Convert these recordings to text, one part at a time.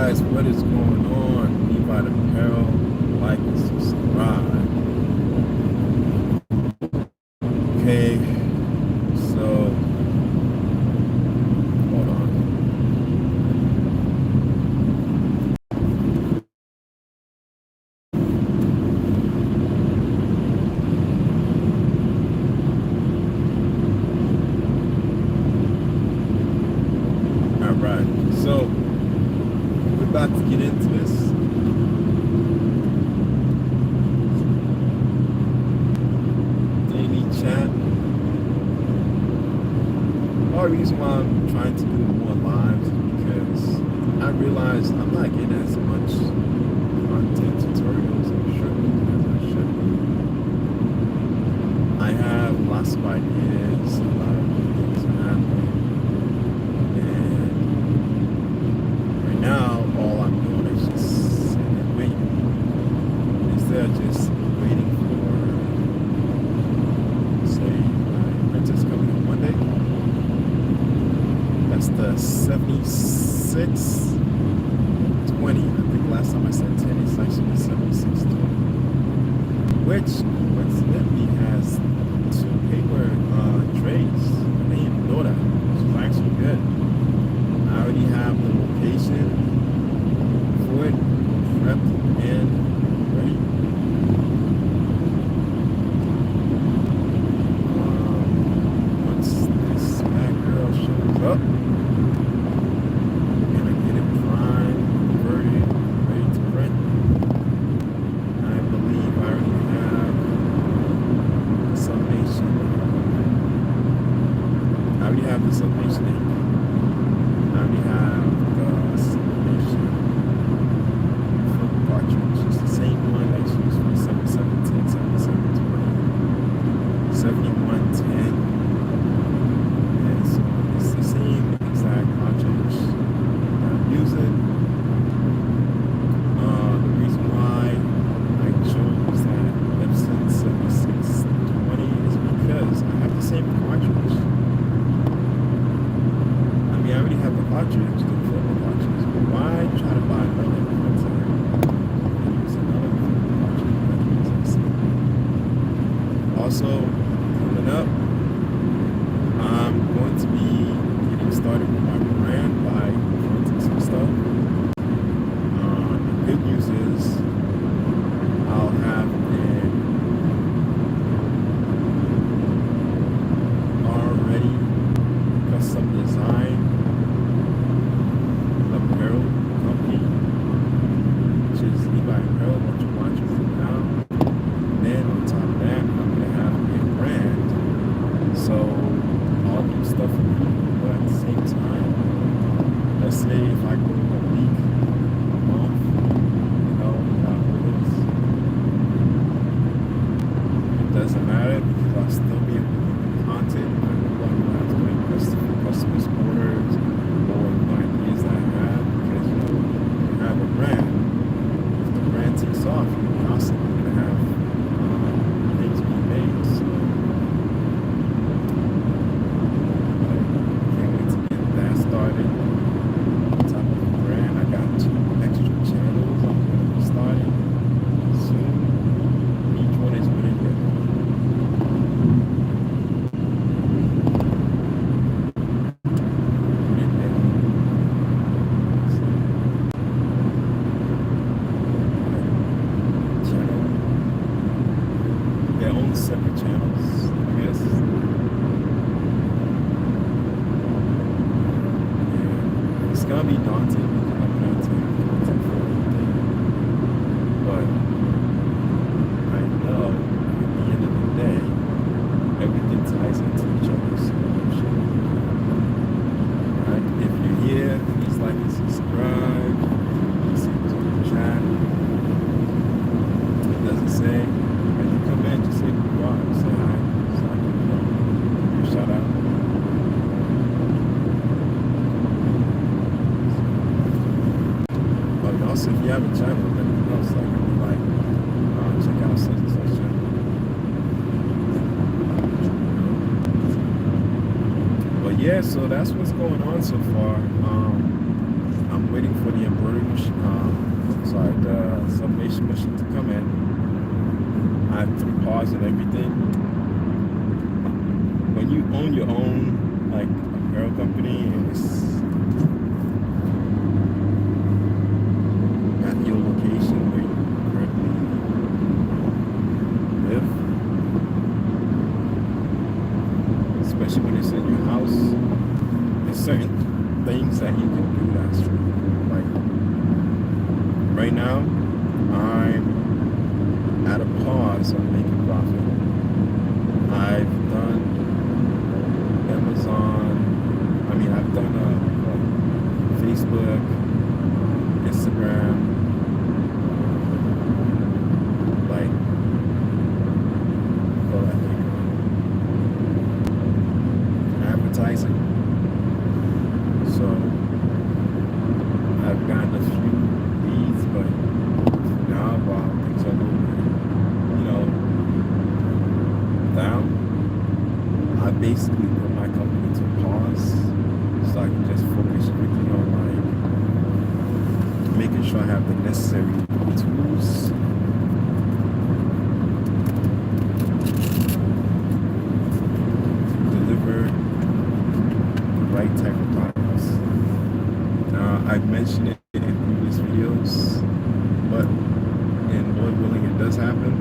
guys what is going on. Leave out Apparel, like and subscribe. Okay, so hold on. All right, so we're about to get into this. Daily chat. The reason why I'm trying to do more lives is because I realize I'm not getting as much content tutorials and shortly as I should be. I have lots of ideas, a lot of things are happening, and right now all I'm doing is just sitting and waiting. Instead of just waiting for, say, my printer's coming on Monday. That's the 7620. I think last time I said 10, it's actually 7620. Which coincidentally has 2 paper trays. I didn't even know that, which is actually good. I already have the location for it prepped and ready. Once this Mac girl shows up, the Sublimation ink. I already have the Sublimation cartridge. It's the same one that's used for 7710, 7720, 7110. And so it's the same exact cartridge that I'm using. The reason why I chose that Epson 7620 is because I have the same cartridge. I already have the cartridge, the film cartridge, but why try to buy another printer and use another cartridge that is the same? Also, coming up, I'm going to be getting started with my brand by printing some stuff. The good news is I'll have an already custom design Apparel company, which is Apparel, what you're watching right now. And then on top of that, I'm going to have a brand. So I'll do stuff for people, but at the same time, let's say if I go a week, a month, without orders, it doesn't matter because I'll still be able to do the content. I know what I have to make customers orders or ideas that I have, because you have a brand. If the brand takes off, you're constantly going to have things being made. So I can't wait to get that started. On top of the brand, I got 2 extra channels I'm going to be starting soon. Each one is going to get separate channels, I guess. Yeah, it's gonna be daunting because I'm gonna have to have content for everything. But I know at the end of the day, everything ties into each other's solution. Right? If you're here, please like and subscribe. Please see what's on the chat. It doesn't say. As you come in, just say who you are, say hi, so I can give you a shout out. But also, if you have a channel, let me know so I can be like, check out such and such channel. But yeah, so that's what's going on so far. I'm waiting for the embroidery machine, the sublimation machine to come in. I put a pause and everything. When you own your own like apparel company and it's at your location where you currently live, especially when it's in your house, there's certain things that you can do that's true. Like right now, I'm at a pause on making profit. I've done Amazon, I've done Facebook, Instagram, like, what I think, advertising. So I've gotten a few leads, but now while things are moving, down, I basically put my company to pause so I can just focus strictly on like making sure I have the necessary tools to deliver the right type of products. Now, I've mentioned it in previous videos, but in Lord willing, it does happen.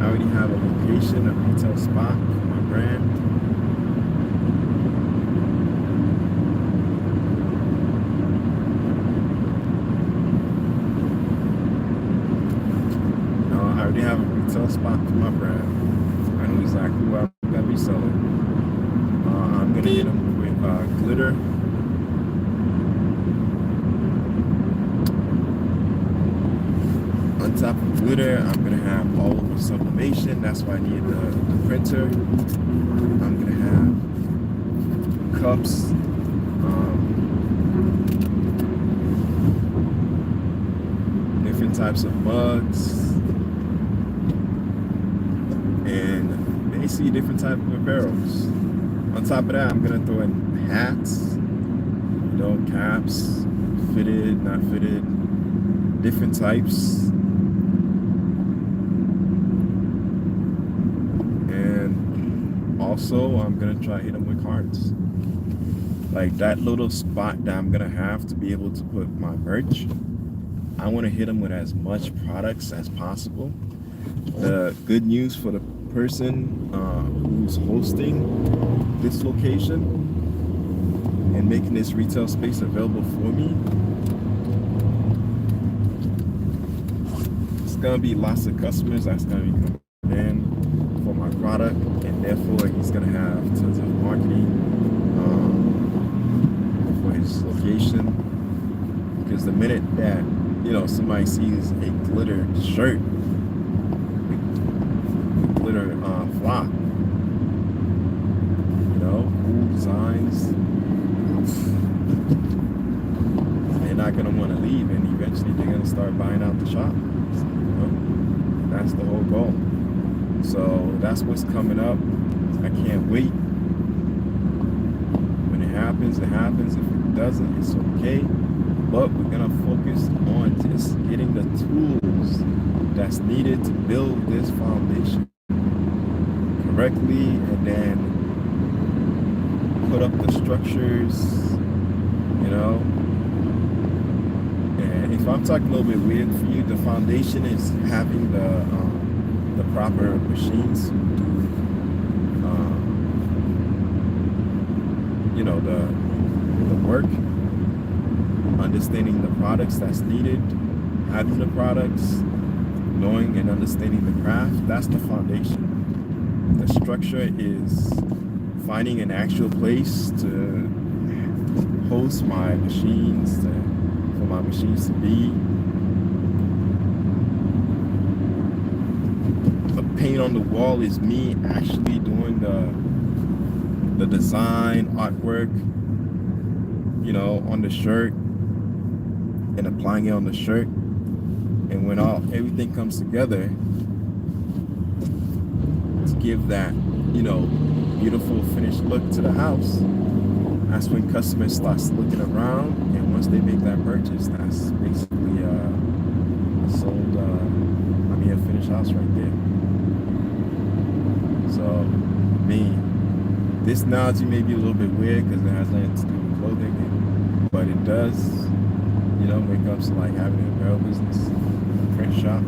I already have a location, a retail spot for my brand. I already have a retail spot for my brand. I know exactly what I'm going to be selling. I'm going to hit them with glitter. On top of glitter, I'm going to have all over sublimation. That's why I need the printer. I'm going to have cups. Different types of mugs. And basically different type of apparels. On top of that, I'm going to throw in hats, caps, fitted, not fitted, different types. Also, I'm gonna try to hit them with cards. Like that little spot that I'm gonna have to be able to put my merch, I want to hit them with as much products as possible. The good news for the person who's hosting this location and making this retail space available for me, it's gonna be lots of customers that's gonna be coming in for my product, and therefore he's gonna have tons of marketing for his location. Because the minute that somebody sees a glitter shirt with glitter flock, cool designs, they're not gonna want to leave, and eventually they're gonna start buying out the shop. That's the whole goal. So that's what's coming up. I can't wait. When it happens, it happens. If it doesn't, it's okay. But we're gonna focus on just getting the tools that's needed to build this foundation correctly, and then put up the structures, And if I'm talking a little bit weird for you, the foundation is having the proper machines to do, the work, understanding the products that's needed, having the products, knowing and understanding the craft. That's the foundation. The structure is finding an actual place to host my machines, for my machines to be. The paint on the wall is me actually doing the design, artwork, on the shirt, and applying it on the shirt. And when everything comes together to give that, beautiful finished look to the house, that's when customers start looking around, and once they make that purchase, that's basically sold. I mean, a finished house right there. So, I mean, this analogy may be a little bit weird because it has nothing to do with clothing, but it does. You know, when it comes to like having an apparel business, a print shop,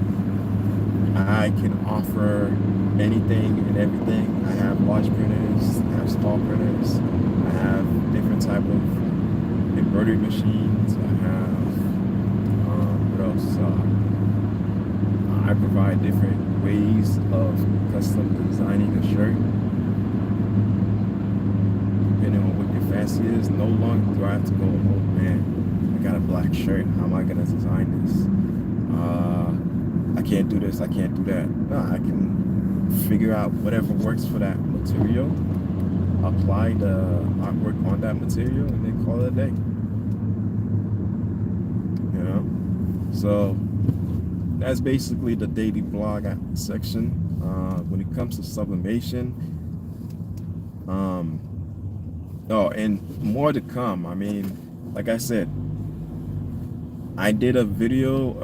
I can offer anything and everything. I have large printers, I have small printers, I have different type of embroidery machines. I have what else? I provide different ways of custom designing a shirt, depending on what your fancy is. No longer do I have to go, oh man, I got a black shirt. How am I gonna design this? I can't do this. I can't do that. No, I can figure out whatever works for that material, apply the artwork on that material, and then call it a day. You know, so that's basically the daily blog section. When it comes to sublimation, oh, and more to come. I mean, like I said, I did a video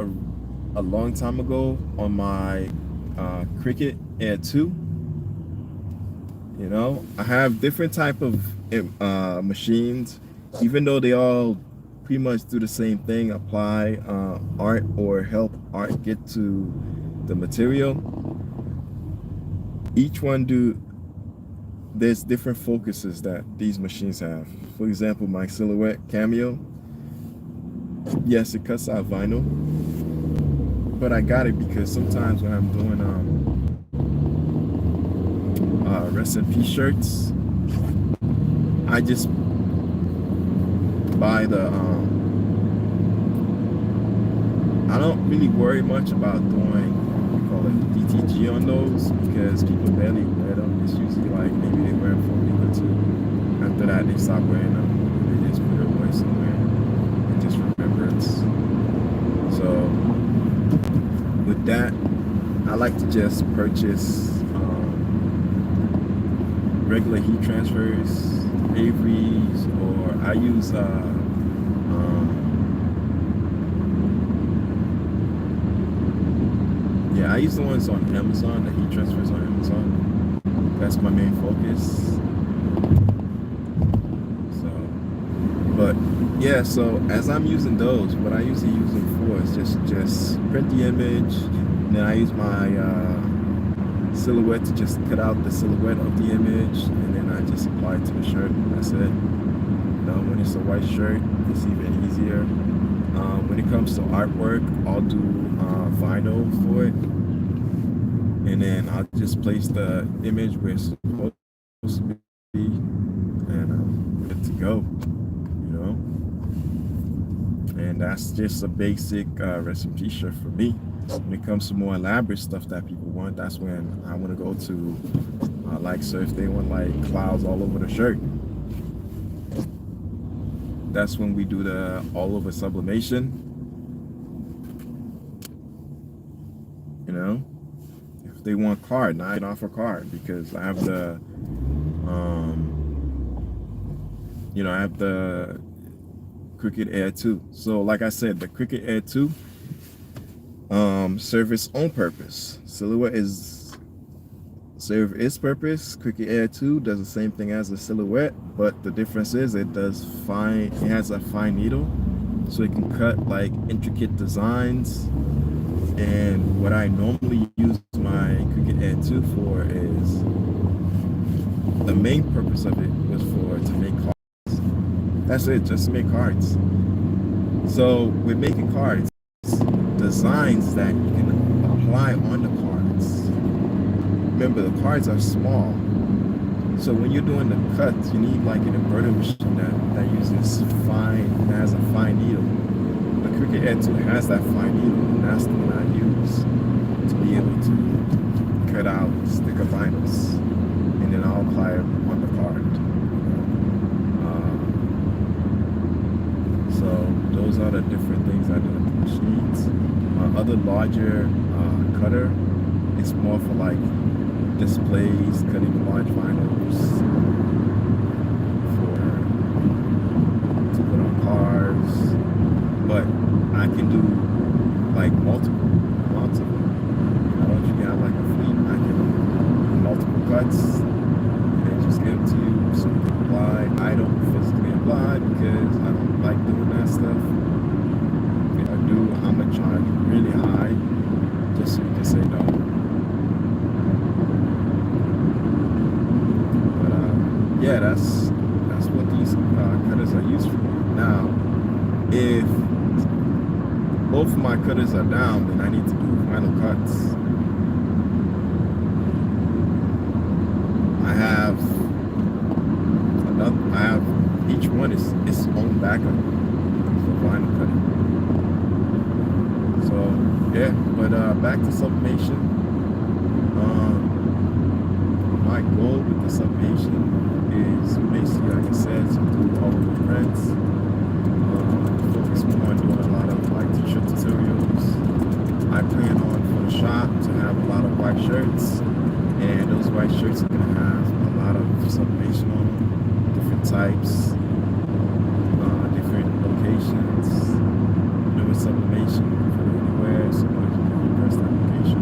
a long time ago on my Cricut Air 2. You know, I have different type of machines, even though they all pretty much do the same thing, apply art or help art get to the material. Each one there's different focuses that these machines have. For example, my Silhouette Cameo, yes, it cuts out vinyl, but I got it because sometimes when I'm doing rest in peace shirts, I just buy the I don't really worry much about doing, we call it DTG on those, because people barely wear them. It's usually like maybe they wear them for a week or two. After that, they stop wearing them. They just put it away somewhere and just remembrance. So with that, I like to just purchase regular heat transfers, Avery's, or I use I use the ones on Amazon, the heat transfers on Amazon. That's my main focus. So, but yeah, so as I'm using those, what I usually use them for is just print the image, and then I use my silhouette to just cut out the silhouette of the image, and then I just apply it to the shirt. That's it. You know, when it's a white shirt, it's even easier. When it comes to artwork, I'll do vinyl for it, and then I'll just place the image where it's supposed to be, and I'm good to go. You know, and that's just a basic rest in peace shirt for me. When it comes to more elaborate stuff that people want, that's when I want to go to like, so if they want like clouds all over the shirt, that's when we do the all over sublimation. You know, if they want card, now I can offer card because I have the you know, I have the Cricut Air 2. So like I said, the Cricut Air 2 serve its own purpose. Silhouette serve its purpose. Cricut Air 2 does the same thing as the Silhouette, but the difference is it has a fine needle, so it can cut like intricate designs. And what I normally use my Cricut Air 2 for is, the main purpose of it was to make cards. That's it, just to make cards. So with making cards, designs that you can apply on the cards. Remember, the cards are small, so when you're doing the cuts, you need like an embroidery machine that uses that has a fine needle. The Cricut Air 2 has that fine needle, and that's the one I use to be able to cut out sticker vinyls, and then I'll apply it on the card. So those are the different things I do with the machines. My other larger cutter is more for like displays, cutting large vinyls for I can do like multiple amounts of it. You know, if you got like a fleet, I can do multiple cuts and then just give them to you so you can apply. I don't physically apply because I don't like doing that stuff. If I do, I'm gonna charge really high just so you can say no. But yeah, that's what these cutters are used for. Now, if both of my cutters are down, then I need to do final cuts. I have each one is its own backup for final cutting. So yeah, but back to sublimation. My goal with the sublimation is basically, like I said, to do all of the prints. Focus more on doing a lot of like t-shirt tutorials. I plan on for the shop to have a lot of white shirts, and those white shirts are gonna have a lot of sublimation on them, different types, different locations. Doing sublimation for anywhere, so much you can press the application,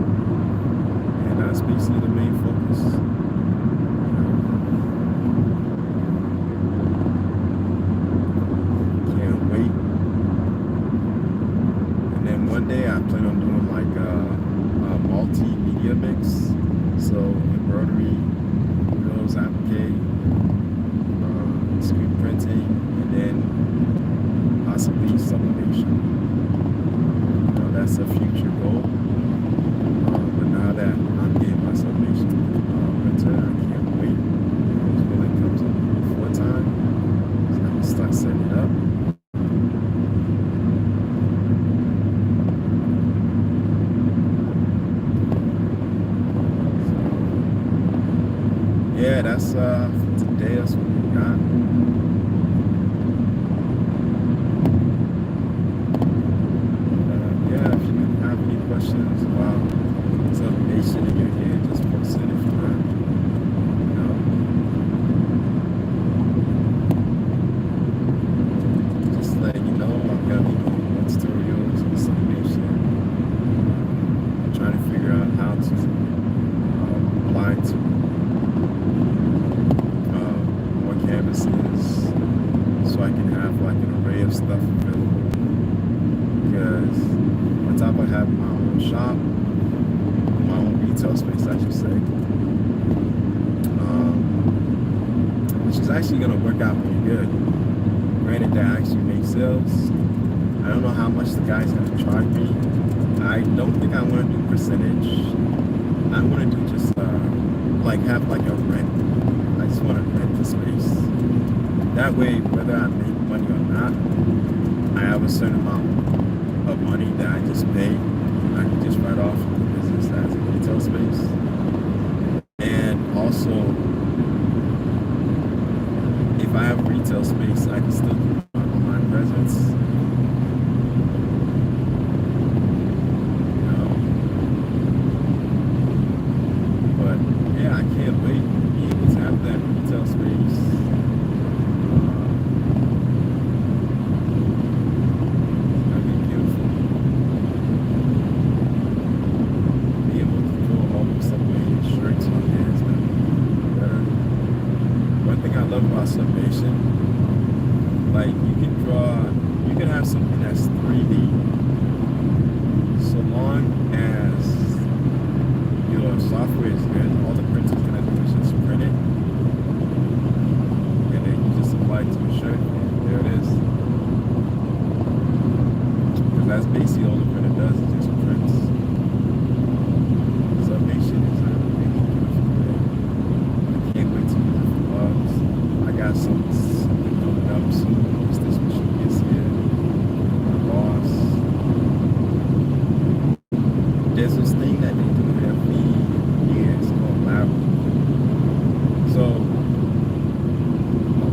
and that's basically the main focus. One day I plan on doing like a multimedia mix, so embroidery, those applique, screen printing, and then possibly sublimation. You know, that's a future goal. But now that I'm getting my sublimation printer, I can't wait. When it comes up before time, so I can start setting it up. Yeah, that's for today. That's what we got. Yeah, if you have any questions about sublimation in your head, just post it if you want. You know, just letting you know I'm gonna be doing more tutorials on sublimation. I'm trying to figure out how to apply to canvases, so I can have like an array of stuff available, because on top of having my own shop, my own retail space, I should say, which is actually going to work out pretty good. Granted that I actually make sales. I don't know how much the guy's going to charge me. I don't think I want to do percentage. I want to do just like have like a rent. I just want to rent the space. That way, whether I make money or not, I have a certain amount of money that I just pay. I can just write off the business as a retail space. And also, if I have a retail space, I can still do my online presence. You know? But yeah, I can't wait to be able to have that retail space. Sublimation, like you can have something that's 3D, so long as your software is good. All the printer's gonna do is just print it, and then you just apply it to a shirt, and there it is. Because that's basically all the printer does, is just prints. Sublimation is a really beautiful thing. I can't wait to use it for gloves. I got something coming up soon once this machine gets here. My boss. There's this thing that they do every year. It's called lab. So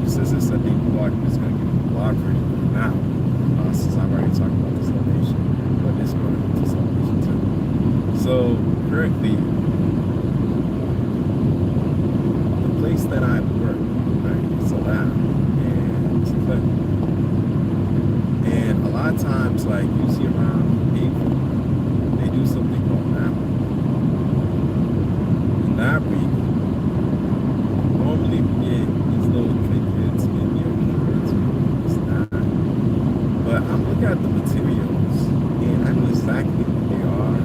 since it's a deep blog, I'm just gonna give you a blog ready now. Since I've already talked about the sublimation, but it's going to be sublimation too. So currently, the place that I work, it's a lab, and it's a clinic. And a lot of of times, like usually around April, they do something called nap week. And nap week, normally we get these little trinkets, maybe a shirts, this and that. But I'm looking at the materials, and I know exactly what they are. I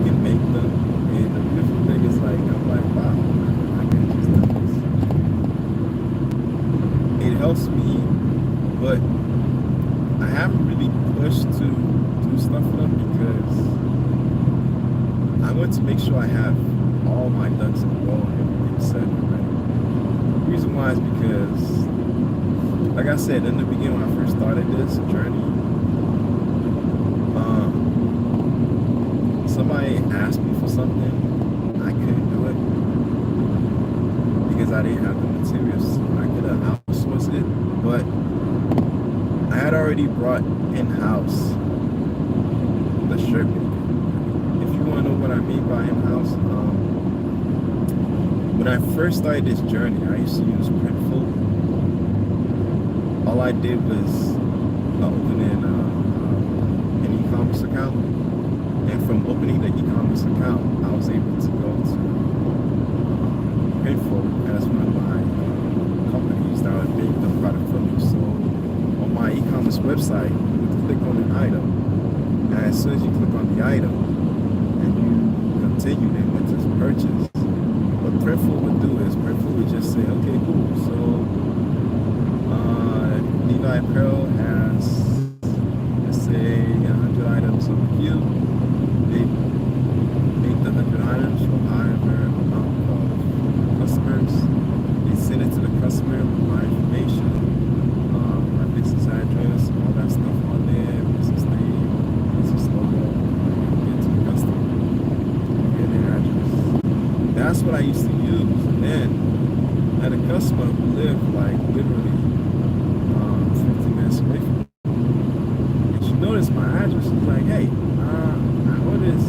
can make them, and the beautiful thing is like, I'm like, wow, I can just do this. It helps me, but I haven't really pushed to do stuff with them because I want to make sure I have all my ducks in a row and everything set right. The reason why is because, like I said in the beginning when I first started this journey, somebody asked me for something, I couldn't do it because I didn't have the materials. I could have outsourced it, but I had already brought in-house the shirt maker. If you want to know what I mean by in-house, when I first started this journey, I used to use Printful. All I did was open an e-commerce account, and from opening the e-commerce account, I was able to go to Printful as one of my companies that would make the product for me. So on my e-commerce website, you click on an item, and as soon as you click on the item and you continue then with this purchase, what Printful would do is Printful would just say, okay, cool, so Levi Apparel has, let's say, 100 items of you. They make the 100 items from however amount of customers. They send it to the customer with my information, my business address, all that stuff on there, business name, business logo, get to the customer, get their address. That's what I used to use. And then I had a customer who lived like literally 15 minutes away from me. And she noticed my address. She's like, hey, I noticed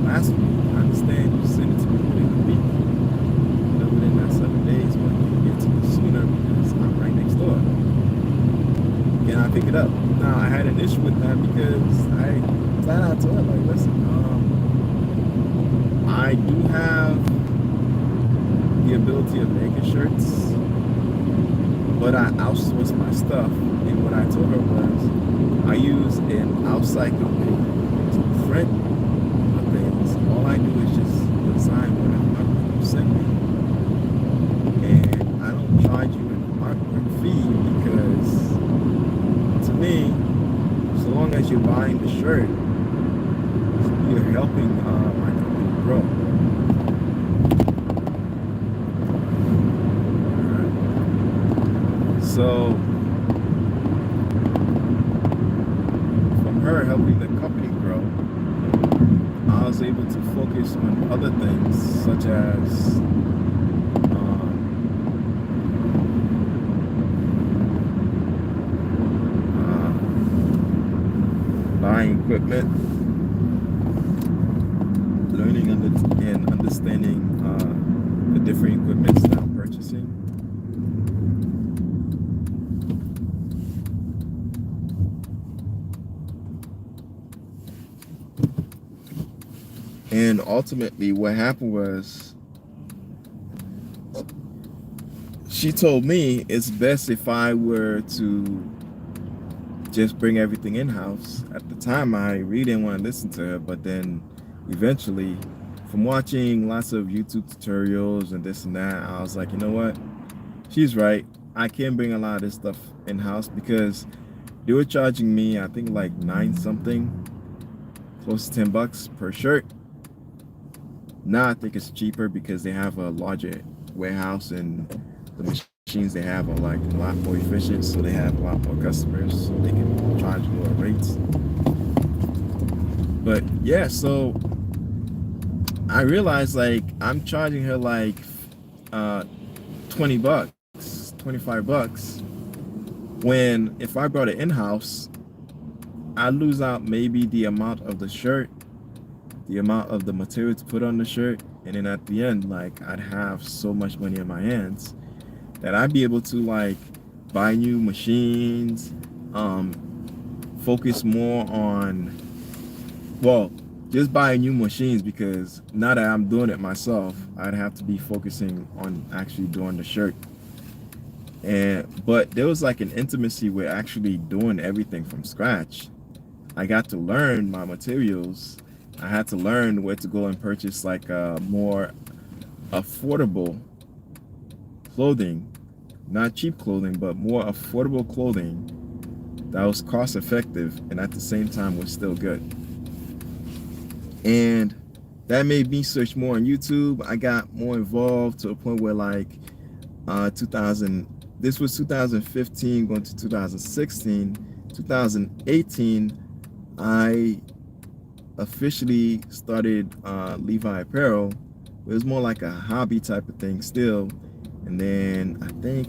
last week, I understand you sent it to me within a week. You know, within that 7 days, but you can get to me sooner because I'm right next door. Can I pick it up? Now, I had an issue with that because I flat out told her, like, listen, I do have the ability of making shirts, but I outsource my stuff. And what I told her was, I use an outside company to print the things. All I do is just design whatever you send me. And I don't charge you an artwork fee because, to me, so long as you're buying the shirt, you're helping my company grow. So, from her helping the company grow, I was able to focus on other things such as buying equipment, learning and understanding the different equipments that I'm purchasing. And ultimately, what happened was, she told me it's best if I were to just bring everything in-house. At the time, I really didn't want to listen to her, but then eventually, from watching lots of YouTube tutorials and this and that, I was like, you know what? She's right. I can bring a lot of this stuff in-house because they were charging me, I think, like 9 something, close to $10 per shirt. Now I think it's cheaper because they have a larger warehouse and the machines they have are like a lot more efficient, so they have a lot more customers, so they can charge lower rates. But yeah, so I realized like I'm charging her like $20, $25, when if I brought it in-house, I lose out maybe the amount of the shirt, the amount of the material to put on the shirt, and then at the end, like, I'd have so much money in my hands that I'd be able to like buy new machines, focus more on, well, just buying new machines, because now that I'm doing it myself, I'd have to be focusing on actually doing the shirt. But there was like an intimacy with actually doing everything from scratch. I got to learn my materials. I had to learn where to go and purchase like more affordable clothing, not cheap clothing, but more affordable clothing that was cost effective and at the same time was still good. And that made me search more on YouTube. I got more involved to a point where like 2015 going to 2016, 2018, I officially started Levi Apparel. It was more like a hobby type of thing still. And then I think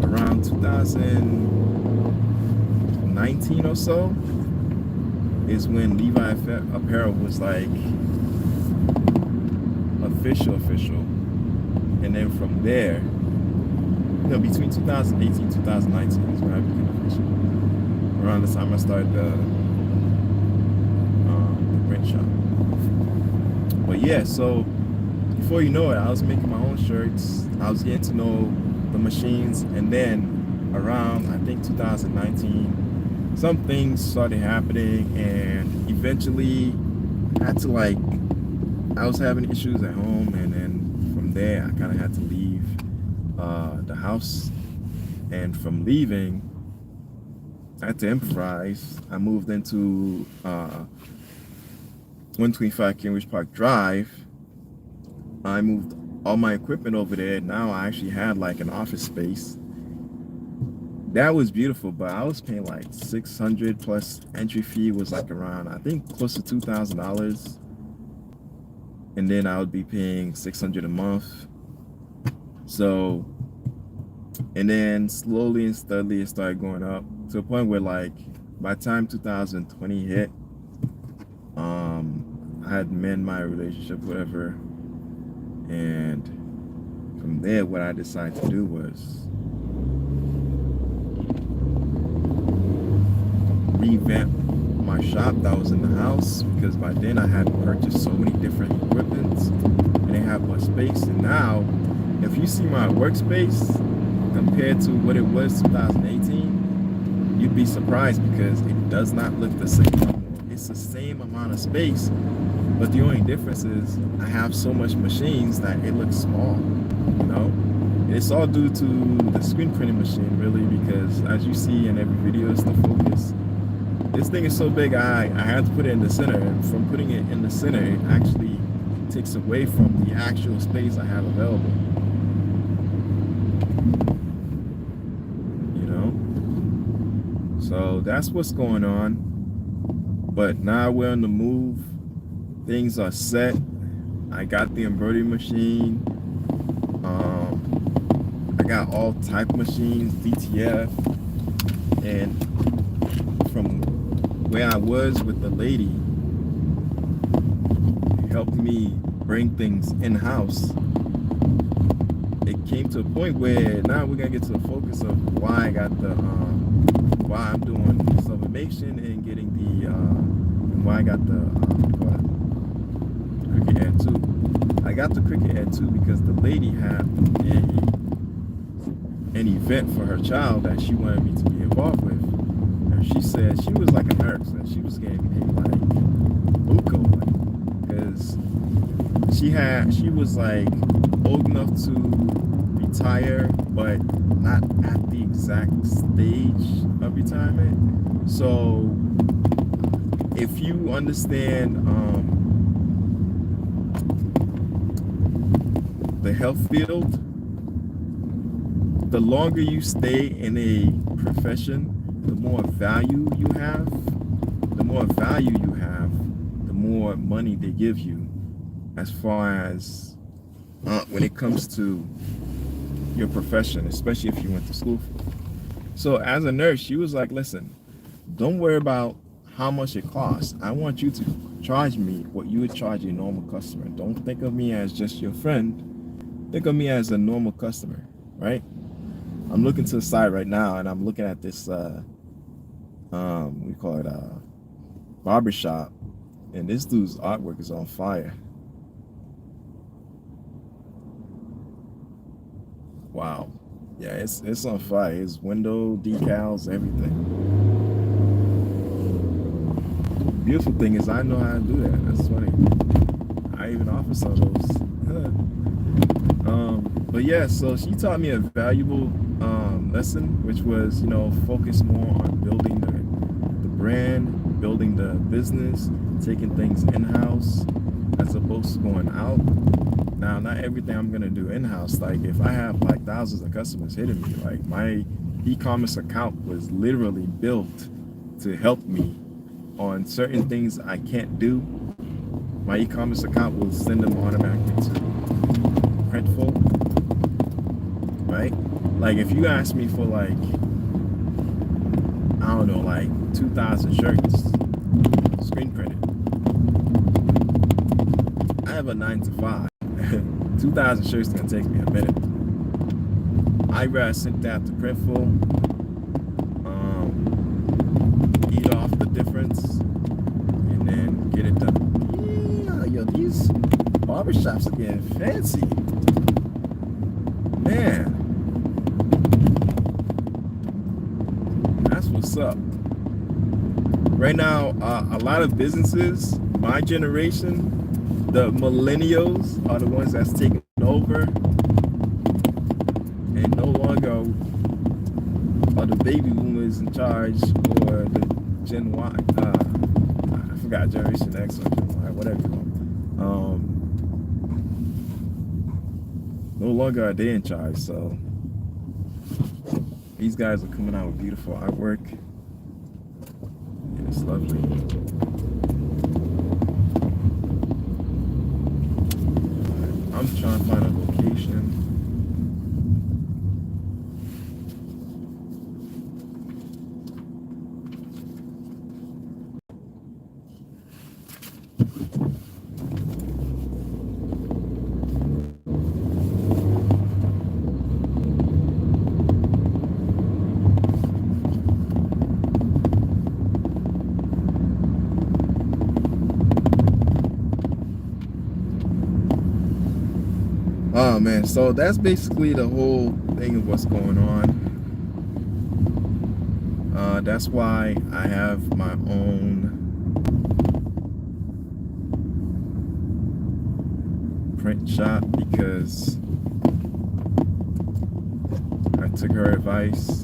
around 2019 or so is when Levi Apparel was like official. And then from there, between 2018 and 2019 is when I became official. Around the time I started the print shop. But yeah, so before you know it, I was making my own shirts. I was getting to know the machines, and then around I think 2019, some things started happening, and eventually I was having issues at home, and then from there I kind of had to leave the house. And from leaving, I had to improvise. I moved into 125 Cambridge Park Drive. I moved all my equipment over there. Now I actually had like an office space. That was beautiful, but I was paying like $600 plus entry fee was like around, I think, close to $2,000. And then I would be paying $600 a month. So, and then slowly and steadily it started going up to a point where like by the time 2020 hit, I had mended my relationship, whatever. And from there, what I decided to do was revamp my shop that was in the house, because by then I had purchased so many different equipments and they had more space. And now, if you see my workspace compared to what it was 2018, you'd be surprised, because it does not look the same anymore. It's the same amount of space, but the only difference is I have so much machines that it looks small, you know? It's all due to the screen printing machine, really, because as you see in every video, it's the focus. This thing is so big, I had to put it in the center, and from putting it in the center, it actually takes away from the actual space I have available. You know? So that's what's going on. But now we're on the move. Things are set. I got the embroidery machine. I got all type machines, DTF. And from where I was with the lady, it helped me bring things in-house. It came to a point where now we're gonna get to the focus of why I got the why I'm doing sublimation and getting the and why I got the Cricut Air 2. I got the Cricut Air 2 because the lady had an event for her child that she wanted me to be involved with. And she said she was like a nurse and she was getting paid like buco, because she was like old enough to retire, but not at the exact stage of retirement. So if you understand the health field, the longer you stay in a profession, the more value you have. The more value you have, the more money they give you, as far as when it comes to your profession, especially if you went to school for it. So as a nurse, she was like, listen, don't worry about how much it costs. I want you to charge me what you would charge a normal customer. Don't think of me as just your friend. Think of me as a normal customer, right? I'm looking to the side right now, and I'm looking at this we call it barbershop, and this dude's artwork is on fire. Wow. Yeah, it's on fire. His window decals, everything. Beautiful thing is I know how to do that. That's funny. I even offer some of those. But yeah, so she taught me a valuable lesson, which was, focus more on building the brand, building the business, taking things in-house as opposed to going out. Now, not everything I'm gonna do in-house. Like if I have like thousands of customers hitting me, like my e-commerce account was literally built to help me on certain things I can't do. My e-commerce account will send them automatically to Printful, right? Like if you ask me for like, I don't know, like 2,000 shirts, screen printed. I have a 9 to 5. 2,000 shirts is gonna take me a minute. I'd rather send that to Printful, eat off the difference, and then get it done. Yeah, yo, these barbershops are getting fancy. Man, that's what's up. Right now, a lot of businesses, my generation, the millennials are the ones that's taking over, and no longer are the baby boomers in charge, or the Gen Y. I forgot, Generation X or Gen Y, whatever you call them. No longer are they in charge, so these guys are coming out with beautiful artwork, and it's lovely. I'm trying to find a location. Oh man, so that's basically the whole thing of what's going on. That's why I have my own print shop, because I took her advice.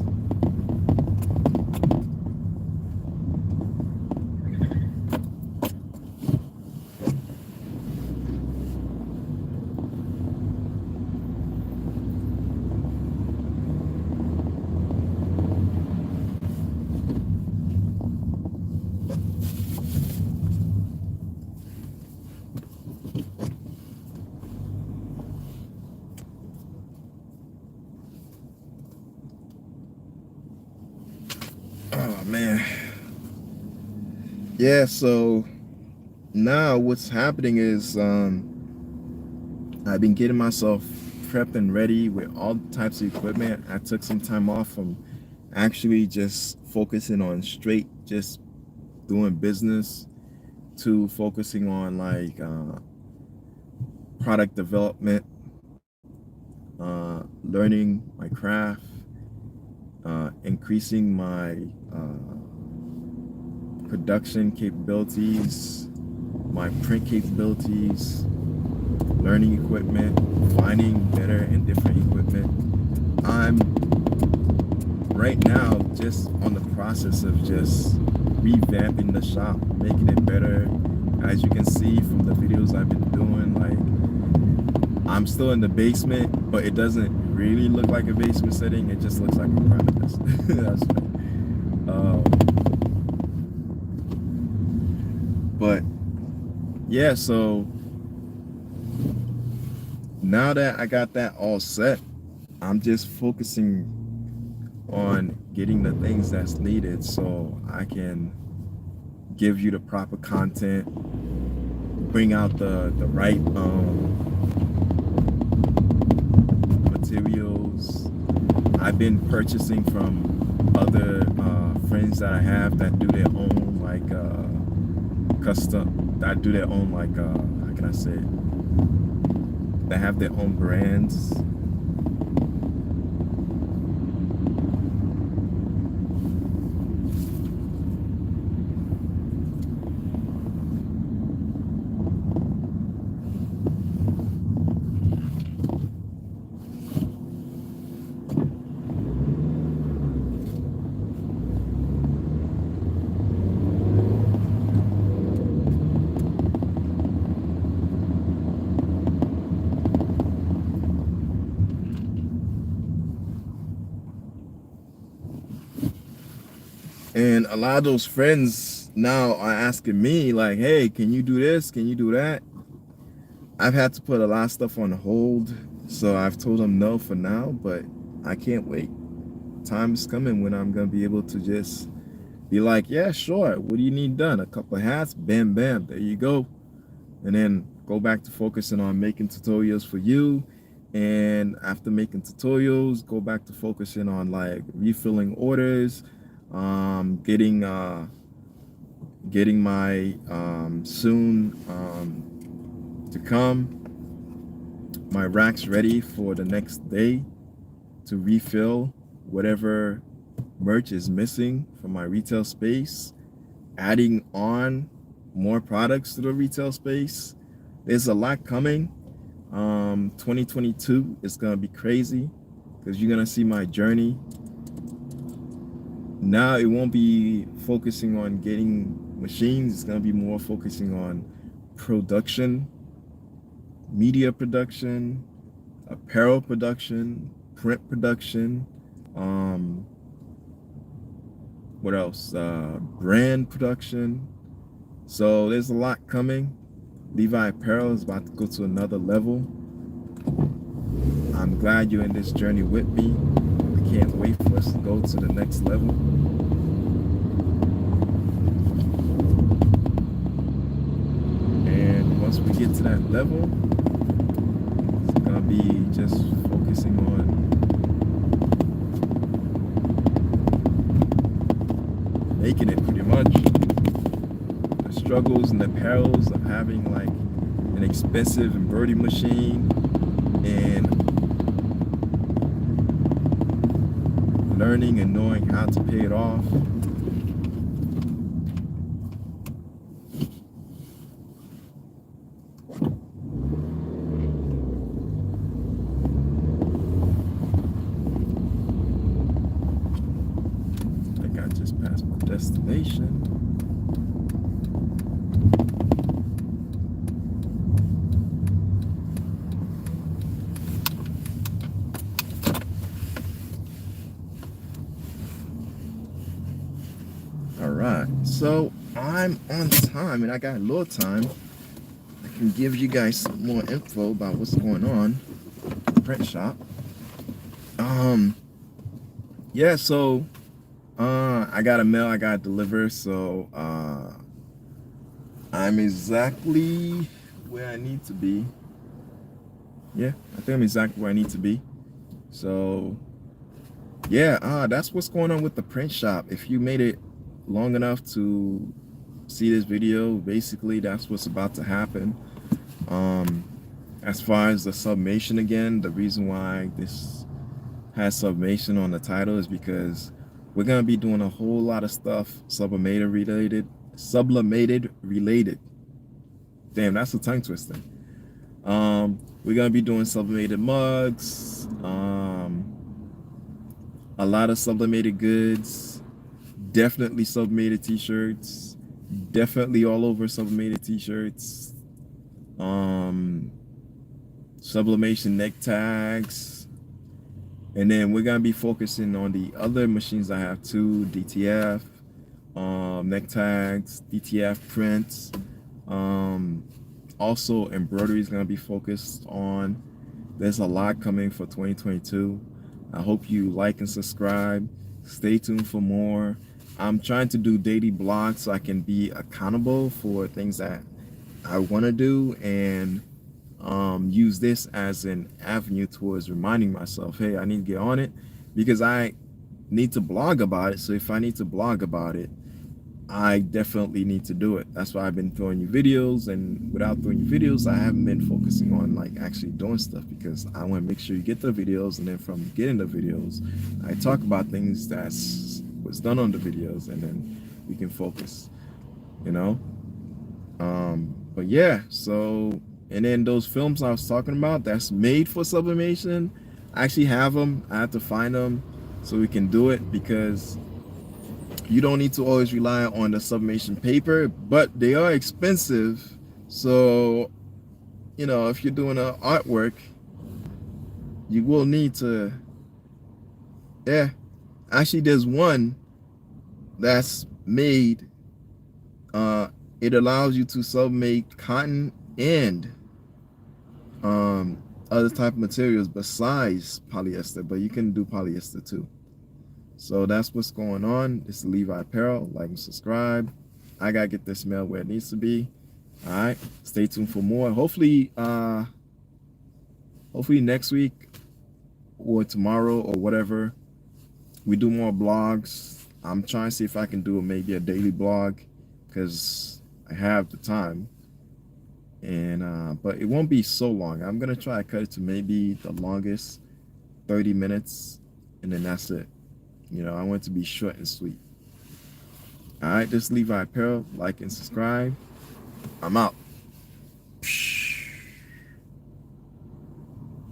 Oh man. Yeah, so now what's happening is I've been getting myself prepped and ready with all types of equipment. I took some time off from actually just focusing on straight just doing business to focusing on like product development, learning my craft, increasing my production capabilities, my print capabilities, learning equipment, finding better and different equipment. I'm right now just on the process of just revamping the shop, making it better. As you can see from the videos I've been doing, like I'm still in the basement, but it doesn't really look like a basement setting. It just looks like a premises. That's funny. But yeah, so now that I got that all set, I'm just focusing on getting the things that's needed so I can give you the proper content, bring out the right I've been purchasing from other friends that I have that do their own like custom, that do their own like how can I say it? That have their own brands. And a lot of those friends now are asking me like, hey, can you do this? Can you do that? I've had to put a lot of stuff on hold. So I've told them no for now, but I can't wait. Time is coming when I'm going to be able to just be like, yeah, sure. What do you need done? A couple of hats? Bam, bam. There you go. And then go back to focusing on making tutorials for you. And after making tutorials, go back to focusing on like refilling orders, getting my soon to come my racks ready for the next day to refill whatever merch is missing from my retail space, adding on more products to the retail space. There's a lot coming. 2022 is gonna be crazy because you're gonna see my journey. Now it won't be focusing on getting machines, it's gonna be more focusing on production, media production, apparel production, print production, what else? Brand production. So there's a lot coming. Levi Apparel is about to go to another level. I'm glad you're in this journey with me. I can't wait for us to go to the next level. And once we get to that level, it's gonna be just focusing on making it pretty much. The struggles and the perils of having like an expensive embroidery machine and learning and knowing how to pay it off. I think I just passed my destination. So I'm on time and I got a little time. I can give you guys some more info about what's going on at the print shop. Yeah, so I got a mail I got to deliver, so I'm exactly where I need to be. Yeah, I think I'm exactly where I need to be. So yeah, that's what's going on with the print shop. If you made it long enough to see this video, basically that's what's about to happen. As far as the sublimation, again, the reason why this has sublimation on the title is because we're gonna be doing a whole lot of stuff sublimated related. Damn, that's a tongue twister. We're gonna be doing sublimated mugs, a lot of sublimated goods, definitely sublimated t-shirts, definitely all over sublimated t-shirts, sublimation neck tags, and then we're gonna be focusing on the other machines I have too, DTF, neck tags, DTF prints, also embroidery is gonna be focused on. There's a lot coming for 2022. I hope you like and subscribe. Stay tuned for more. I'm trying to do daily blogs so I can be accountable for things that I want to do, and use this as an avenue towards reminding myself, hey, I need to get on it. because I need to blog about it. So if I need to blog about it, I definitely need to do it. That's why I've been throwing you videos, and without throwing you videos, I haven't been focusing on like actually doing stuff, because I want to make sure you get the videos, and then from getting the videos, I talk about things that's was done on the videos, and then we can focus, you know. But yeah, so, and then those films I was talking about that's made for sublimation, I actually have them. I have to find them so we can do it, because you don't need to always rely on the sublimation paper, but they are expensive. So, you know, if you're doing an artwork, you will need to, yeah. Actually, there's one that's made, it allows you to sublimate cotton and other type of materials besides polyester, but you can do polyester too. So that's what's going on. It's Levi Apparel. Like and subscribe. I gotta get this mail where it needs to be. All right, stay tuned for more. Hopefully next week or tomorrow or whatever, we do more blogs. I'm trying to see if I can do maybe a daily blog, because I have the time. And but it won't be so long. I'm gonna try to cut it to maybe the longest 30 minutes, and then that's it. You know, I want it to be short and sweet. All right, this is Levi Apparel. Like and subscribe. I'm out.